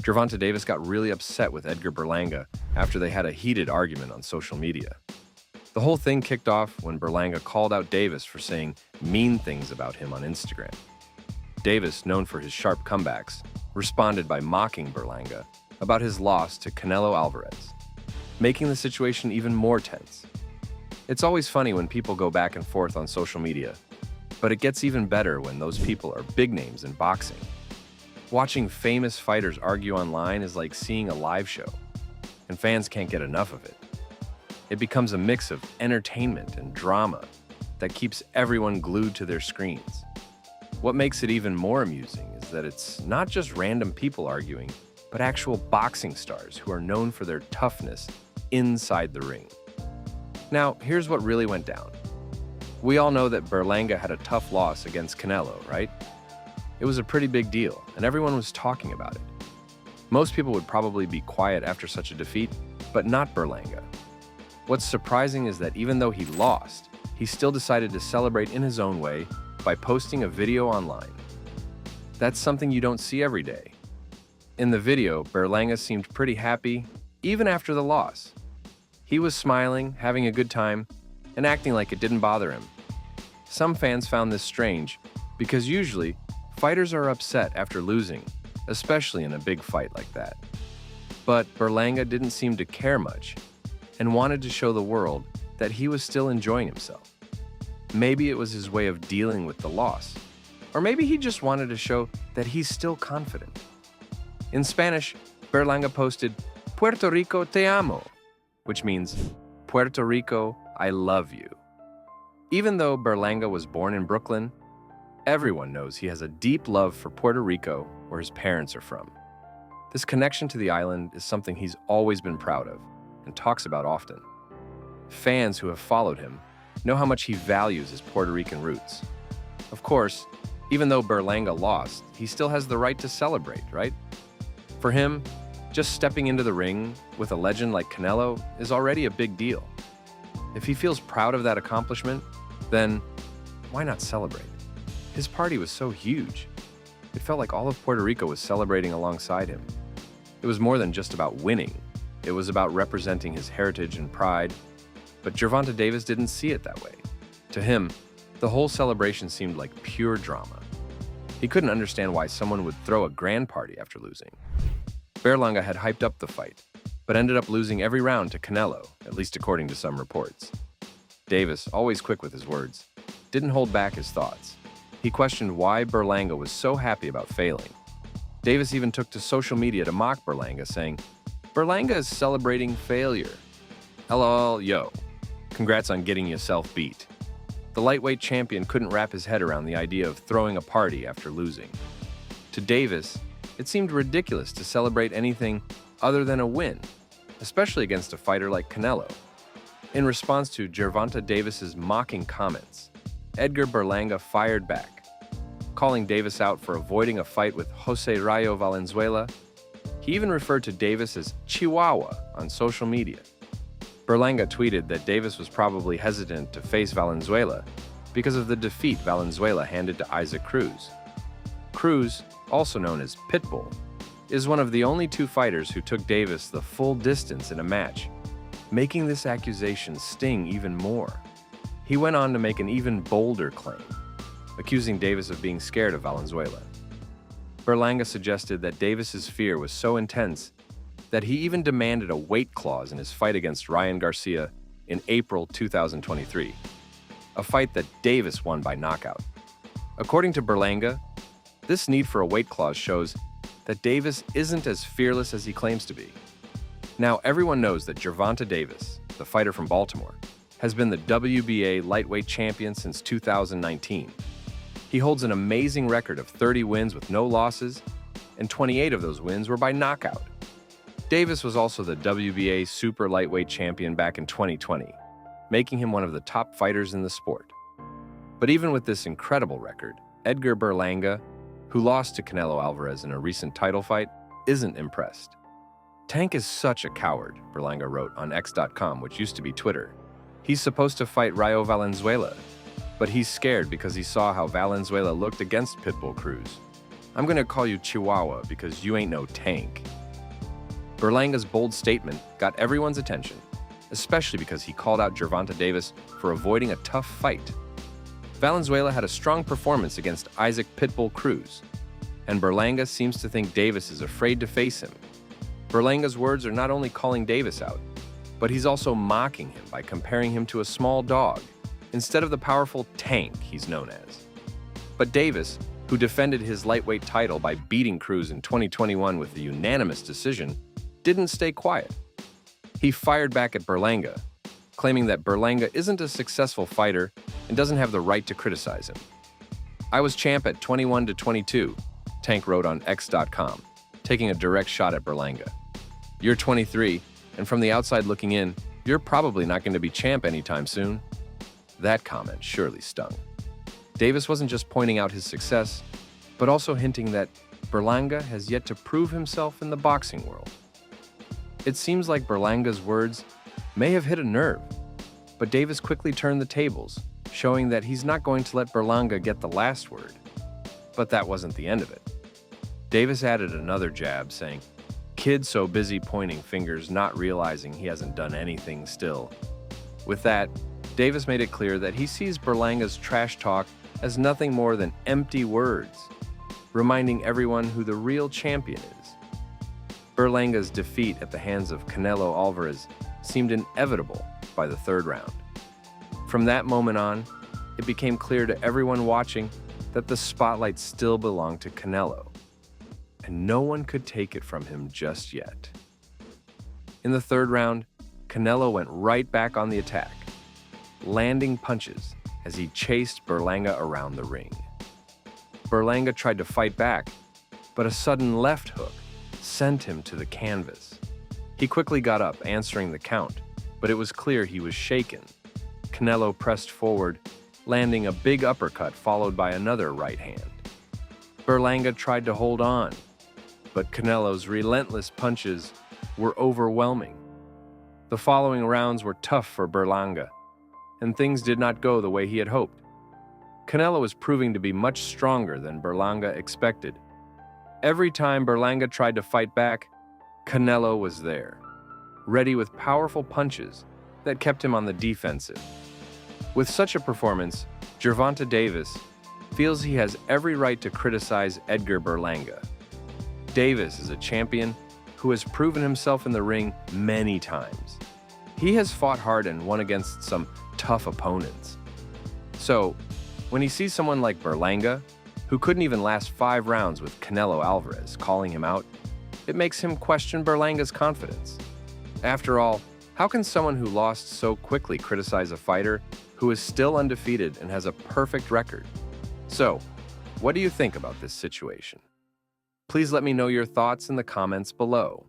Gervonta Davis got really upset with Edgar Berlanga after they had a heated argument on social media. The whole thing kicked off when Berlanga called out Davis for saying mean things about him on Instagram. Davis, known for his sharp comebacks, responded by mocking Berlanga about his loss to Canelo Alvarez, making the situation even more tense. It's always funny when people go back and forth on social media, but it gets even better when those people are big names in boxing. Watching famous fighters argue online is like seeing a live show, and fans can't get enough of it. It becomes a mix of entertainment and drama that keeps everyone glued to their screens. What makes it even more amusing is that it's not just random people arguing, but actual boxing stars who are known for their toughness inside the ring. Now, here's what really went down. We all know that Berlanga had a tough loss against Canelo, right? It was a pretty big deal, and everyone was talking about it. Most people would probably be quiet after such a defeat, but not Berlanga. What's surprising is that even though he lost, he still decided to celebrate in his own way by posting a video online. That's something you don't see every day. In the video, Berlanga seemed pretty happy, even after the loss. He was smiling, having a good time, and acting like it didn't bother him. Some fans found this strange, because usually, fighters are upset after losing, especially in a big fight like that. But Berlanga didn't seem to care much, and wanted to show the world that he was still enjoying himself. Maybe it was his way of dealing with the loss, or maybe he just wanted to show that he's still confident. In Spanish, Berlanga posted, "Puerto Rico te amo," which means, "Puerto Rico, I love you." Even though Berlanga was born in Brooklyn, everyone knows he has a deep love for Puerto Rico, where his parents are from. This connection to the island is something he's always been proud of and talks about often. Fans who have followed him know how much he values his Puerto Rican roots. Of course, even though Berlanga lost, he still has the right to celebrate, right? For him, just stepping into the ring with a legend like Canelo is already a big deal. If he feels proud of that accomplishment, then why not celebrate? His party was so huge. It felt like all of Puerto Rico was celebrating alongside him. It was more than just about winning. It was about representing his heritage and pride. But Gervonta Davis didn't see it that way. To him, the whole celebration seemed like pure drama. He couldn't understand why someone would throw a grand party after losing. Berlanga had hyped up the fight, but ended up losing every round to Canelo, at least according to some reports. Davis, always quick with his words, didn't hold back his thoughts. He questioned why Berlanga was so happy about failing. Davis even took to social media to mock Berlanga, saying, "Berlanga is celebrating failure. LOL, yo. Congrats on getting yourself beat." The lightweight champion couldn't wrap his head around the idea of throwing a party after losing. To Davis, it seemed ridiculous to celebrate anything other than a win, especially against a fighter like Canelo. In response to Gervonta Davis's mocking comments, Edgar Berlanga fired back, calling Davis out for avoiding a fight with Jose Rayo Valenzuela. He even referred to Davis as Chihuahua on social media. Berlanga tweeted that Davis was probably hesitant to face Valenzuela because of the defeat Valenzuela handed to Isaac Cruz. Cruz, also known as Pitbull, is one of the only two fighters who took Davis the full distance in a match, making this accusation sting even more. He went on to make an even bolder claim, accusing Davis of being scared of Valenzuela. Berlanga suggested that Davis's fear was so intense that he even demanded a weight clause in his fight against Ryan Garcia in April 2023, a fight that Davis won by knockout. According to Berlanga, this need for a weight clause shows that Davis isn't as fearless as he claims to be. Now, everyone knows that Gervonta Davis, the fighter from Baltimore, has been the WBA lightweight champion since 2019. He holds an amazing record of 30 wins with no losses, and 28 of those wins were by knockout. Davis was also the WBA super lightweight champion back in 2020, making him one of the top fighters in the sport. But even with this incredible record, Edgar Berlanga, who lost to Canelo Alvarez in a recent title fight, isn't impressed. "Tank is such a coward," Berlanga wrote on X.com, which used to be Twitter. "He's supposed to fight Rayo Valenzuela, but he's scared because he saw how Valenzuela looked against Pitbull Cruz. I'm gonna call you Chihuahua because you ain't no tank. Berlanga's bold statement got everyone's attention, especially because he called out Gervonta Davis for avoiding a tough fight. Valenzuela had a strong performance against Isaac Pitbull Cruz, and Berlanga seems to think Davis is afraid to face him. Berlanga's words are not only calling Davis out, but he's also mocking him by comparing him to a small dog, instead of the powerful tank he's known as. But Davis, who defended his lightweight title by beating Cruz in 2021 with a unanimous decision, didn't stay quiet. He fired back at Berlanga, claiming that Berlanga isn't a successful fighter and doesn't have the right to criticize him. "I was champ at 21-22, Tank wrote on X.com, taking a direct shot at Berlanga. "You're 23, and from the outside looking in, you're probably not going to be champ anytime soon." That comment surely stung. Davis wasn't just pointing out his success, but also hinting that Berlanga has yet to prove himself in the boxing world. It seems like Berlanga's words may have hit a nerve, but Davis quickly turned the tables, showing that he's not going to let Berlanga get the last word. But that wasn't the end of it. Davis added another jab, saying, "Kid so busy pointing fingers, not realizing he hasn't done anything still." With that, Davis made it clear that he sees Berlanga's trash talk as nothing more than empty words, reminding everyone who the real champion is. Berlanga's defeat at the hands of Canelo Alvarez seemed inevitable by the third round. From that moment on, it became clear to everyone watching that the spotlight still belonged to Canelo, and no one could take it from him just yet. In the third round, Canelo went right back on the attack, landing punches as he chased Berlanga around the ring. Berlanga tried to fight back, but a sudden left hook sent him to the canvas. He quickly got up, answering the count, but it was clear he was shaken. Canelo pressed forward, landing a big uppercut followed by another right hand. Berlanga tried to hold on, but Canelo's relentless punches were overwhelming. The following rounds were tough for Berlanga, and things did not go the way he had hoped. Canelo was proving to be much stronger than Berlanga expected. Every time Berlanga tried to fight back, Canelo was there, ready with powerful punches that kept him on the defensive. With such a performance, Gervonta Davis feels he has every right to criticize Edgar Berlanga. Davis is a champion who has proven himself in the ring many times. He has fought hard and won against some tough opponents. So, when he sees someone like Berlanga, who couldn't even last 5 rounds with Canelo Alvarez, calling him out, it makes him question Berlanga's confidence. After all, how can someone who lost so quickly criticize a fighter who is still undefeated and has a perfect record? So, what do you think about this situation? Please let me know your thoughts in the comments below.